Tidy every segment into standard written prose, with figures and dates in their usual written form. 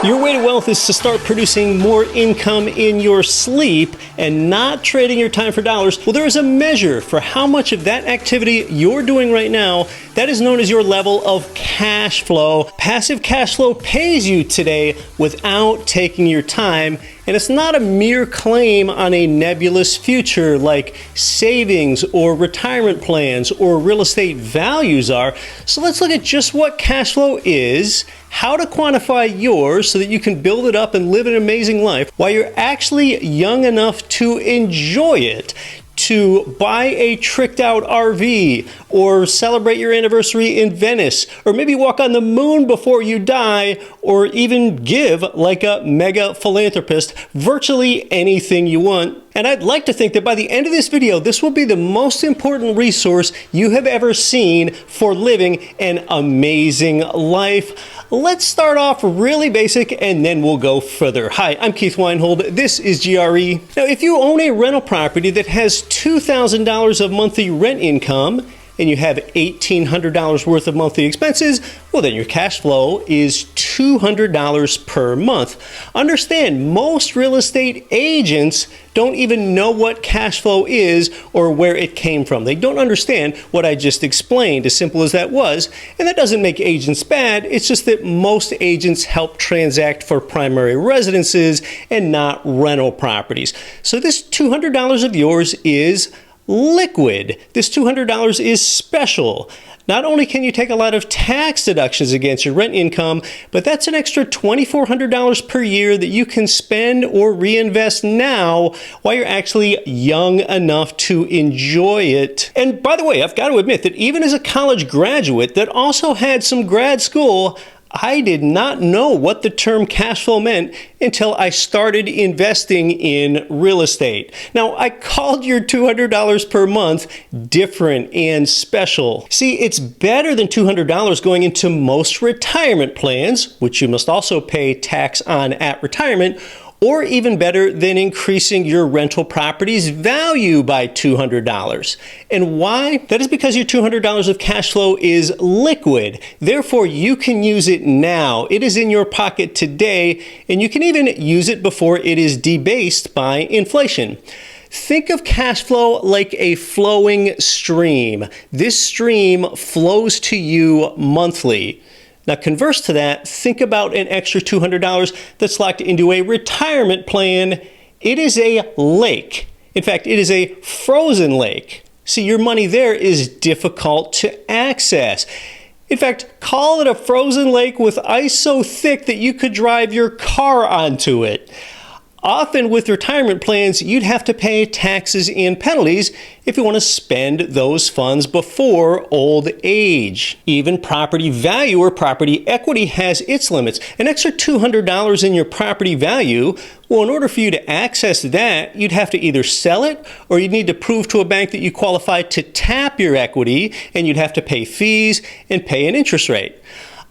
Your way to wealth is to start producing more income in your sleep and not trading your time for dollars. Well, there is a measure for how much of that activity you're doing right now. That is known as your level of cash flow. Passive cash flow pays you today without taking your time. And it's not a mere claim on a nebulous future like savings or retirement plans or real estate values are. So let's look at just what cash flow is, how to quantify yours so that you can build it up and live an amazing life while you're actually young enough to enjoy it. To buy a tricked out RV or celebrate your anniversary in Venice or maybe walk on the moon before you die or even give like a mega philanthropist virtually anything you want. And I'd like to think that by the end of this video, this will be the most important resource you have ever seen for living an amazing life. Let's start off really basic and then we'll go further. Hi, I'm Keith Weinhold. This is GRE. Now, if you own a rental property that has $2,000 of monthly rent income and you have $1,800 worth of monthly expenses, well, then your cash flow is $200 per month. Understand, most real estate agents don't even know what cash flow is or where it came from. They don't understand what I just explained, as simple as that was. And that doesn't make agents bad. It's just that most agents help transact for primary residences and not rental properties. So this $200 of yours is liquid. This $200 is special. Not only can you take a lot of tax deductions against your rent income, but that's an extra $2,400 per year that you can spend or reinvest now while you're actually young enough to enjoy it. And by the way, I've got to admit that even as a college graduate that also had some grad school, I did not know what the term cash flow meant until I started investing in real estate. Now, I called your $200 per month different and special. See, it's better than $200 going into most retirement plans, which you must also pay tax on at retirement, or even better than increasing your rental property's value by $200. And why? That is because your $200 of cash flow is liquid. Therefore, you can use it now. It is in your pocket today, and you can even use it before it is debased by inflation. Think of cash flow like a flowing stream. This stream flows to you monthly. Now, converse to that, think about an extra $200 that's locked into a retirement plan. It is a lake. In fact, it is a frozen lake. See, your money there is difficult to access. In fact, call it a frozen lake with ice so thick that you could drive your car onto it. Often with retirement plans, you'd have to pay taxes and penalties if you want to spend those funds before old age. Even property value or property equity has its limits. An extra $200 in your property value, well, in order for you to access that, you'd have to either sell it or you'd need to prove to a bank that you qualify to tap your equity, and you'd have to pay fees and pay an interest rate.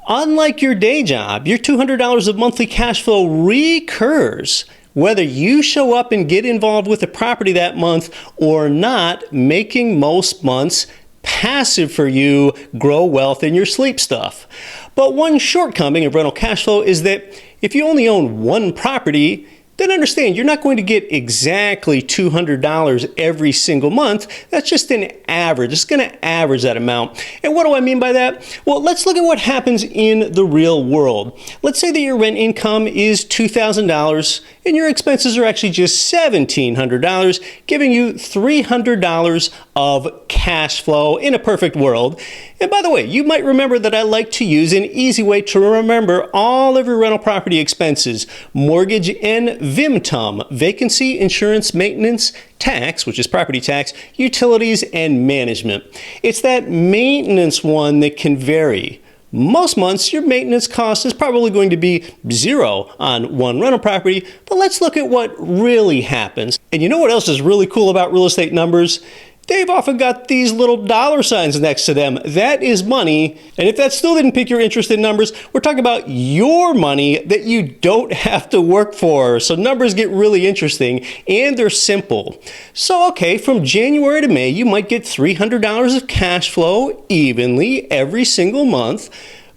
Unlike your day job, your $200 of monthly cash flow recurs whether you show up and get involved with the property that month or not, making most months passive for you, grow wealth in your sleep stuff. But one shortcoming of rental cash flow is that if you only own one property, then understand you're not going to get exactly $200 every single month. That's just an average. It's going to average that amount. And what do I mean by that? Well, let's look at what happens in the real world. Let's say that your rent income is $2,000 and your expenses are actually just $1,700, giving you $300 of cash flow in a perfect world. And by the way, you might remember that I like to use an easy way to remember all of your rental property expenses: mortgage and VIMTUM, vacancy, insurance, maintenance, tax, which is property tax, utilities, and management. It's that maintenance one that can vary. Most months, your maintenance cost is probably going to be zero on one rental property, but let's look at what really happens. And you know what else is really cool about real estate numbers? They've often got these little dollar signs next to them. That is money. And if that still didn't pique your interest in numbers, we're talking about your money that you don't have to work for. So numbers get really interesting and they're simple. So, okay, from January to May, you might get $300 of cash flow evenly every single month.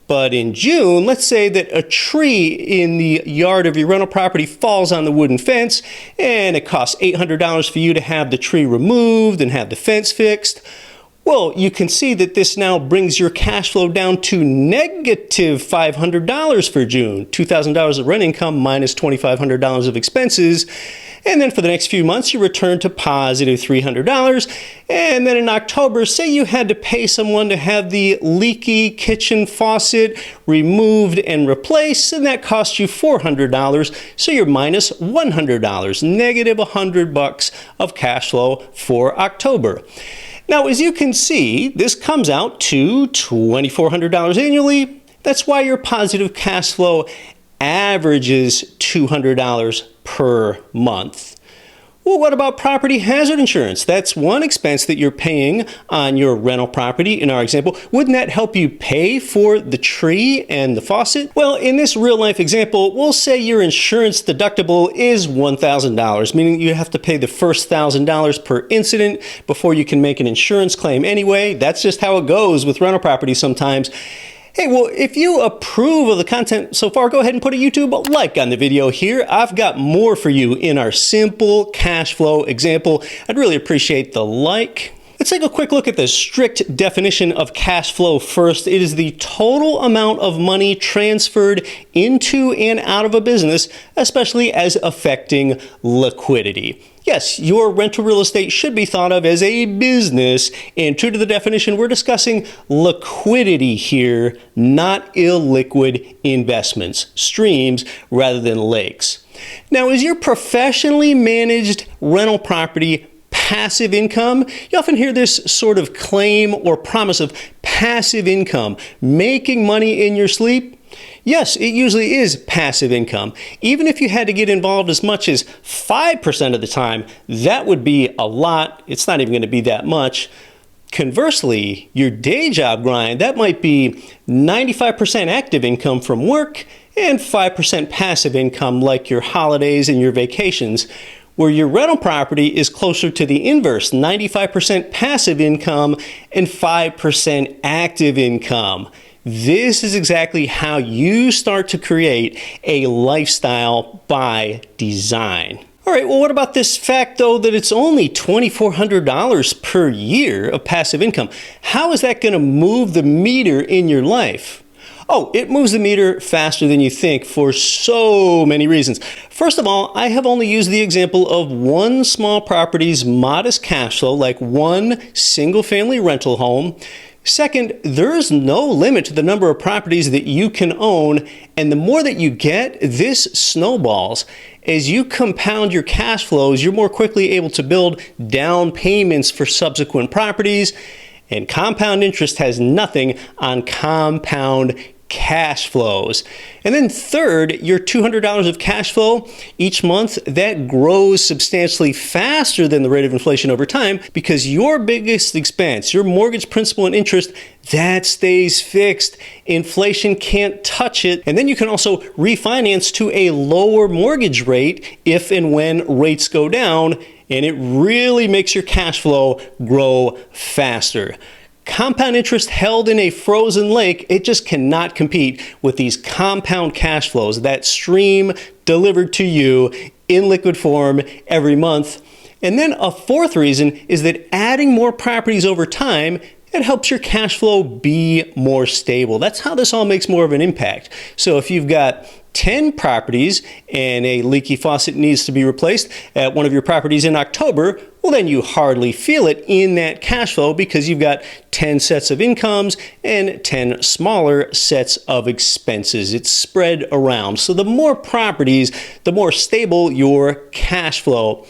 But in June, let's say that a tree in the yard of your rental property falls on the wooden fence and it costs $800 for you to have the tree removed and have the fence fixed. Well, you can see that this now brings your cash flow down to negative $500 for June. $2,000 of rent income minus $2,500 of expenses. And then for the next few months, you return to positive $300. And then in October, say you had to pay someone to have the leaky kitchen faucet removed and replaced, and that cost you $400. So you're minus $100, negative $100 of cash flow for October. Now, as you can see, this comes out to $2,400 annually. That's why your positive cash flow averages $200 per month. Well, what about property hazard insurance? That's one expense that you're paying on your rental property in our example. Wouldn't that help you pay for the tree and the faucet? Well, in this real life example, we'll say your insurance deductible is $1,000, meaning you have to pay the first $1,000 per incident before you can make an insurance claim anyway. That's just how it goes with rental property sometimes. Hey, well, if you approve of the content so far, go ahead and put a YouTube like on the video here. I've got more for you in our simple cash flow example. I'd really appreciate the like. Let's take a quick look at the strict definition of cash flow first. It is the total amount of money transferred into and out of a business, especially as affecting liquidity. Yes, your rental real estate should be thought of as a business, and true to the definition, we're discussing liquidity here, not illiquid investments, streams rather than lakes. Now, is your professionally managed rental property passive income? You often hear this sort of claim or promise of passive income, making money in your sleep. Yes, it usually is passive income. Even if you had to get involved as much as 5% of the time, that would be a lot. It's not even going to be that much. Conversely, your day job grind, that might be 95% active income from work and 5% passive income like your holidays and your vacations, where your rental property is closer to the inverse, 95% passive income and 5% active income. This is exactly how you start to create a lifestyle by design. All right, well, what about this fact, though, that it's only $2,400 per year of passive income? How is that going to move the meter in your life? Oh, it moves the meter faster than you think for so many reasons. First of all, I have only used the example of one small property's modest cash flow, like one single-family rental home. Second, there's no limit to the number of properties that you can own, and the more that you get, this snowballs. As you compound your cash flows, you're more quickly able to build down payments for subsequent properties, and compound interest has nothing on compound cash flows. And then third, your $200 of cash flow each month, that grows substantially faster than the rate of inflation over time because your biggest expense, your mortgage principal and interest, that stays fixed. Inflation can't touch it. And then you can also refinance to a lower mortgage rate if and when rates go down, and it really makes your cash flow grow faster. Compound interest held in a frozen lake, it just cannot compete with these compound cash flows, that stream delivered to you in liquid form every month. And then a fourth reason is that adding more properties over time, it helps your cash flow be more stable. That's how this all makes more of an impact. So if you've got 10 properties and a leaky faucet needs to be replaced at one of your properties in October, well, then you hardly feel it in that cash flow because you've got 10 sets of incomes and 10 smaller sets of expenses. It's spread around. So the more properties, the more stable your cash flow.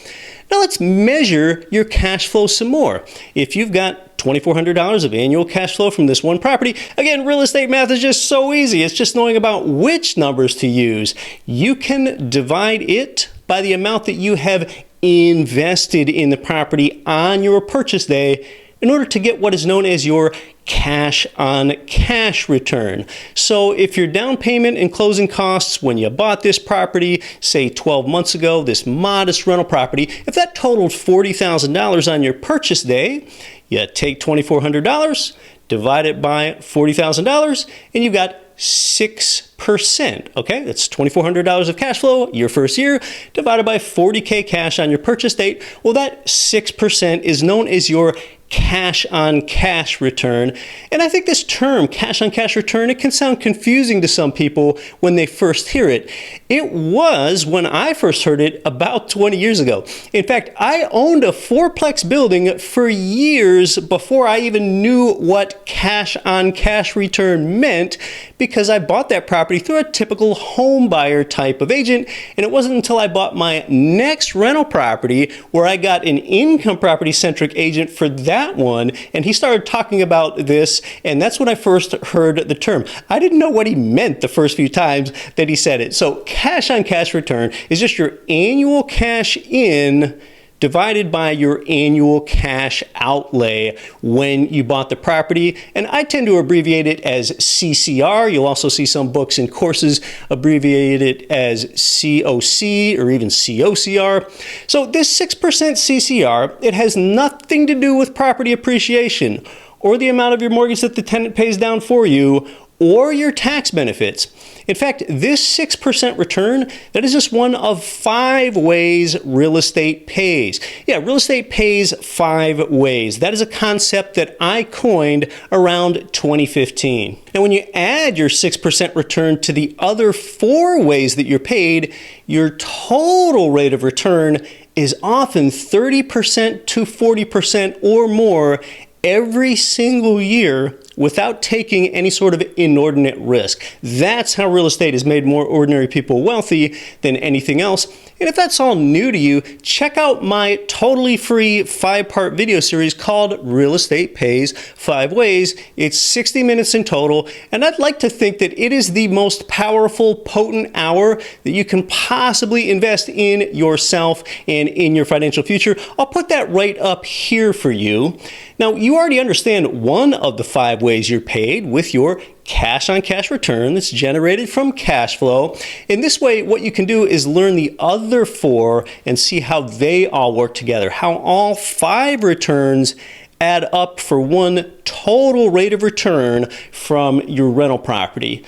Now let's measure your cash flow some more. If you've got $2,400 of annual cash flow from this one property. Again, real estate math is just so easy. It's just knowing about which numbers to use. You can divide it by the amount that you have invested in the property on your purchase day in order to get what is known as your cash on cash return. So if your down payment and closing costs when you bought this property, say 12 months ago, this modest rental property, if that totaled $40,000 on your purchase day, you take $2,400, divide it by $40,000, and you've got 6%. Okay, that's $2,400 of cash flow your first year divided by 40K cash on your purchase date. Well, that 6% is known as your cash on cash return. And I think this term, cash on cash return, it can sound confusing to some people when they first hear it. It was when I first heard it about 20 years ago. In fact, I owned a fourplex building for years before I even knew what cash on cash return meant, because I bought that property through a typical home buyer type of agent. And it wasn't until I bought my next rental property where I got an income property centric agent for that one, and he started talking about this, and that's when I first heard the term. I didn't know what he meant the first few times that he said it. So cash on cash return is just your annual cash in divided by your annual cash outlay when you bought the property. And I tend to abbreviate it as CCR. You'll also see some books and courses abbreviate it as COC or even COCR. So this 6% CCR, it has nothing to do with property appreciation or the amount of your mortgage that the tenant pays down for you or your tax benefits. In fact, this 6% return, that is just one of 5 ways real estate pays. Yeah, real estate pays 5 ways. That is a concept that I coined around 2015. And when you add your 6% return to the other 4 ways that you're paid, your total rate of return is often 30% to 40% or more every single year without taking any sort of inordinate risk. That's how real estate has made more ordinary people wealthy than anything else. And if that's all new to you, check out my totally free 5-part video series called Real Estate Pays 5 Ways. It's 60 minutes in total, and I'd like to think that it is the most powerful, potent hour that you can possibly invest in yourself and in your financial future. I'll put that right up here for you. Now, you already understand one of the 5 ways you're paid with your cash on cash return that's generated from cash flow. In this way, what you can do is learn the other 4 and see how they all work together, how all 5 returns add up for one total rate of return from your rental property.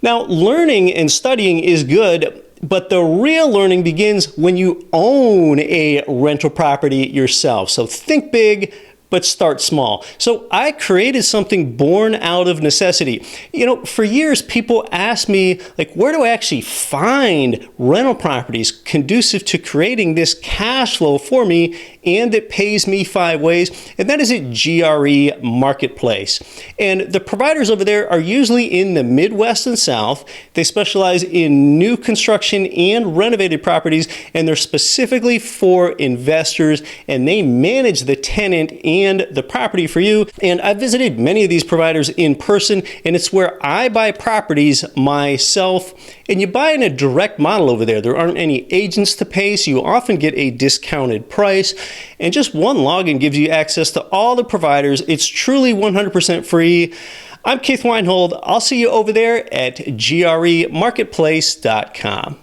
Now, learning and studying is good, but the real learning begins when you own a rental property yourself. So think big, but start small. So I created something born out of necessity. You know, for years, people asked me, like, where do I actually find rental properties conducive to creating this cash flow for me and that pays me 5 ways? And that is at GRE Marketplace. And the providers over there are usually in the Midwest and South. They specialize in new construction and renovated properties, and they're specifically for investors, and they manage the tenant and the property for you. And I've visited many of these providers in person, and it's where I buy properties myself. And you buy in a direct model over there. There aren't any agents to pay, so you often get a discounted price. And just one login gives you access to all the providers. It's truly 100% free. I'm Keith Weinhold. I'll see you over there at gremarketplace.com.